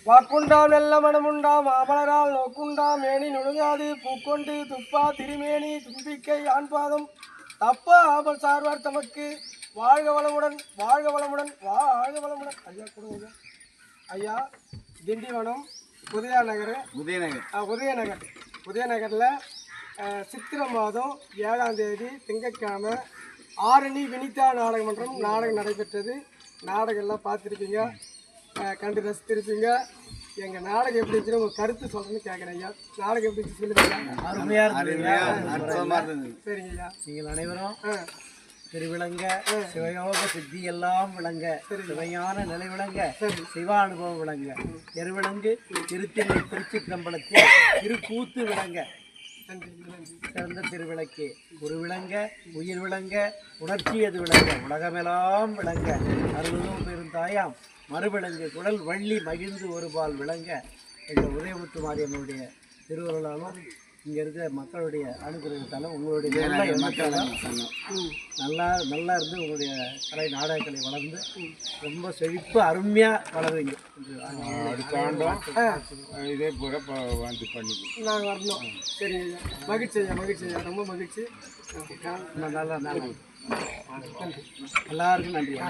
வாக்குண்டாம் நல்ல மனமுண்டாம் மாமலரால் நோக்குண்டாம் மேனி நுழுங்காது பூக்கொண்டு துப்பா திருமேனி தும்பிக்கை ஆண்பாதம் தப்பா ஆபல் சார்வார் தமக்கு வாழ்க வளமுடன் வாழ்க வளமுடன் வாழ்க வளமுடன். ஐயா கொடுங்க ஐயா. திண்டிவனம் உதயநகரில் சித்திரை மாதம் 7ஆம் தேதி திங்கட்கிழமை ஆரணி வினிதா நாடக மன்றம் நாடகம் நடைபெற்றது. நாடகம் எல்லாம் பார்த்துருப்பீங்க, கண்டு ரசித்திருப்பீங்க. எங்கள் நாடகம் எப்படி இருந்துச்சு உங்கள் கருத்து சொல்கிறேன்னு கேட்குறேன் ஐயா. நாடகம் எப்படி இருந்துச்சு சொல்லுங்க. அருமையாக இருந்தது. சரிங்க ஐயா. நீங்கள் அனைவரும் திருவிளங்க சிவயோக சித்தி எல்லாம் விளங்க, சிவையான நிலை விளங்க, சிவா அனுபவம் விளங்க, எருவிளங்கு திருத்தினை திருச்சிற்றம்பலத்தில் திருக்கூத்து விளங்க, சிறந்த திருவிளக்கு ஒரு விளங்க உயிர் விளங்க உணர்ச்சியது விளங்க உலகமெல்லாம் விளங்க அருளும் பெருந்தாயாம் மறுவிளங்கு குடல் வள்ளி மகிழ்ந்து ஒருபால் விளங்க. எங்கள் உதயமுத்து மாரியம்மனுடைய திருவருளாலும் இங்கே இருக்கிற மக்களுடைய அனுகிரகத்தாலும் உங்களுடைய நல்ல எண்ணத்தாலும் நல்லா இருந்து உங்களுடைய கலை நாடகக்கலை வளர்ந்து ரொம்ப செழிப்பு அருமையாக வளருவீங்க. அடுத்த ஆண்டும் இதே போல வந்து பண்ணி நாங்கள் வரணும். சரிங்க ஐயா. மகிழ்ச்சி ஐயா, மகிழ்ச்சி ஐயா, ரொம்ப மகிழ்ச்சி. நல்லா எல்லாருக்கும் நன்றி.